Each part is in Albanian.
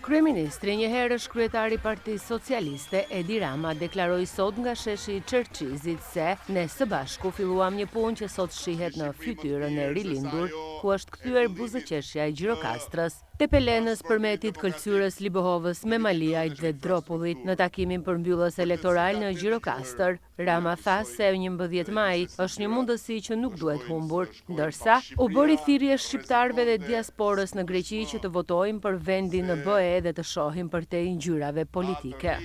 Kryeministri, një herësh kryetari i Partisë Socialiste, Edi Rama, deklaroi sot nga sheshi i Çerçizit se ne së bashku filluam një punë që sot shihet në fytyrën e rilindur, ku është kthyer buzëqeshja e Gjirokastrës, Tepelenës, Përmetit, Këlqyrës, Libohovës, Memaliajt dhe Dropullit. Në takimin përmbyllës elektoral në Gjirokastër, Rama tha se 11 maj është një mundësi që nuk duhet humbur, ndërsa u bëri thirrje shqiptarëve dhe diasporës në Greqi që të votojnë për vendin në BE dhe të shohin përtej ngjyrave politike.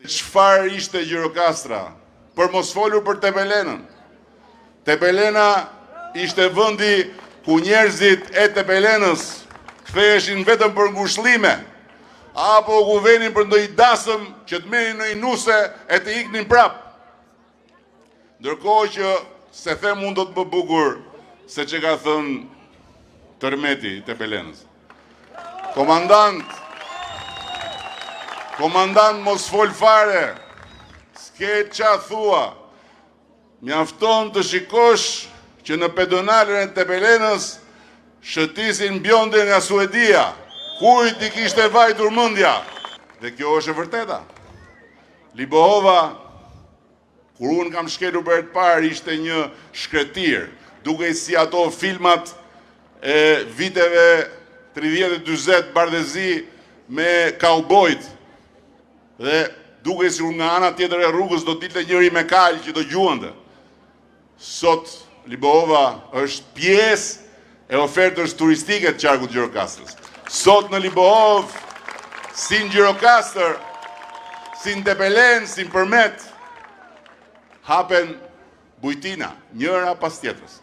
Çfarë ishte Gjirokastra? Për mos folur për Tepelenën. Tepelena ishte vendi ku njerëzit e Tepelenës ktheheshin vetëm për ngushëllime, apo ku venin për ndonjë dasëm që të merrin në nuse e të iknin prap. Ndërkohë që se them mund do të më bukur se që ka thënë Tërmeti Tepelenës. Komandant mos fol fare, s'ke qa thua, mjafton të shikosh që në pedonalen e Tepelenës shëtisin bjonde nga Suedia, kujt i kishte vajtur mendja. Dhe kjo është e vërteta. Libohova, kur unë kam shkelur për të parë, ishte një shkretir, duke si ato filmat e viteve 30-40 bardhezi me kaubojt, dhe duke si unë nga ana tjetër e rrugës do dilte njëri me kalë që do gjuante. Sot Libohova është pjesë e ofertës turistike të qarkut Gjirokastrës. Sot në Libohov, si në Gjirokastër, si në Tepelen, si në Përmet, hapen bujtina, njëra pas tjetrës.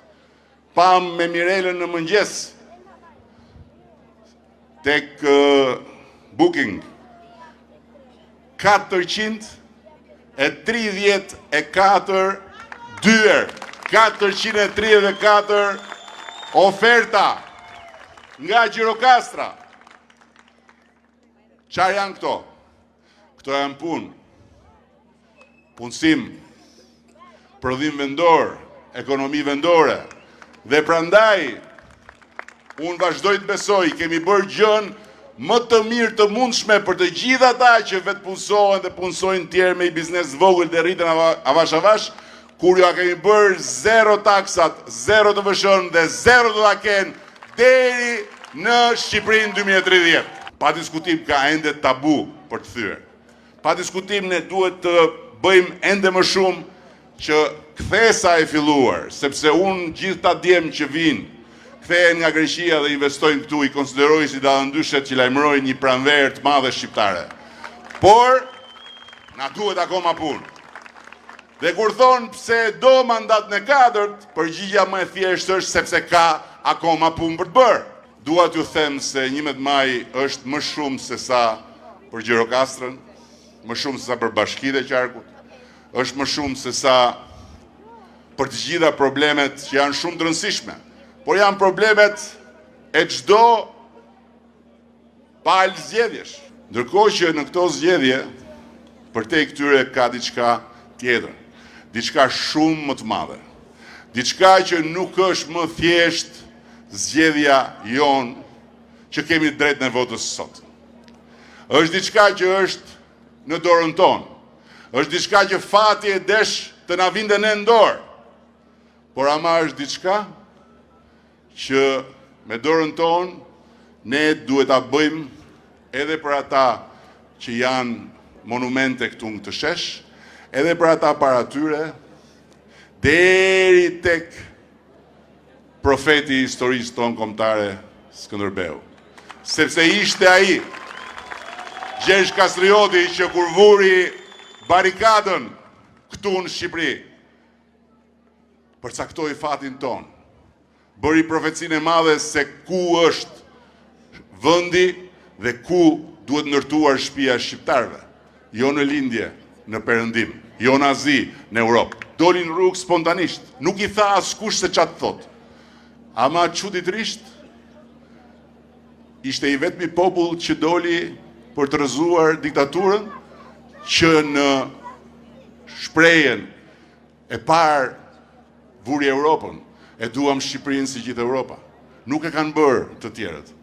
Pam me Mirelën në mëngjes, tek Booking, 434 dyer, 434 oferta nga Gjirokastra. Çfarë janë këto? Këto janë punë, punësim, prodhim vendor, ekonomi vendore. Dhe prandaj, unë vazhdoj të besoj, kemi bërë gjën më të mirë të mundshme për të gjithë ata që vetë punësohen dhe punësojnë tjerë me i biznes vogël dhe rritën avash avash, kur jo a kemi bërë 0 taksat, 0 të vëshën dhe 0 të taken deri në Shqipërinë 2030. Pa diskutim ka ende tabu për të thyer. Pa diskutim ne duhet të bëjmë ende më shumë që kthesa e filluar, sepse unë gjithë ta djem që vinë, kthehen nga Greqia dhe investojnë këtu, i konsideroj si dallandyshet që lajmërojnë një pranverë të madhe shqiptare. Por, na duhet akoma punë. Dhe kur thonë pse do mandat në 4, përgjigja më e thjeshtë është sepse ka akoma punë për të bërë. Dua t'ju them se 11 maj është më shumë se sa për Gjirokastrën, më shumë se sa për Bashkitë e Qarkut, është më shumë se sa për të gjitha problemet që janë shumë të rëndësishme, por janë problemet e çdo palë zgjedhjesh. Ndërkohë që në këto zgjedhje, përtej këtyre ka diçka tjetër. Diçka shumë më të madhe. Diçka që nuk është më thjesht zgjedhja jonë që kemi drejt në votës sot. Është diçka që është në dorën tonë. Është diçka që fati e desh të na vinte në dorë. Por ama është diçka që me dorën tonë ne duhet ta bëjmë edhe për ata që janë monumente këtu në këtë shesh, edhe për ata para tyre, deri tek profeti i historisë tonë kombëtare Skënderbeu. Sepse ishte ai, Gjergj Kastrioti, që kur vuri barikadën këtu në Shqipëri, përcaktoi fatin tonë, bëri profecinë e madhe se ku është vendi dhe ku duhet ndërtuar shtëpia e shqiptarëve, jo në lindje, në perëndim, jo në Azi, në Europë. Doli në rrugë spontanisht, nuk i tha askush se çfarë thot. Ama çuditërisht ishte i vetmi popull që doli për të rrëzuar diktaturën, që në shprehjen e parë vuri Europën, e duam Shqipërinë si gjithë Europa. Nuk e kanë bërë të tjerët.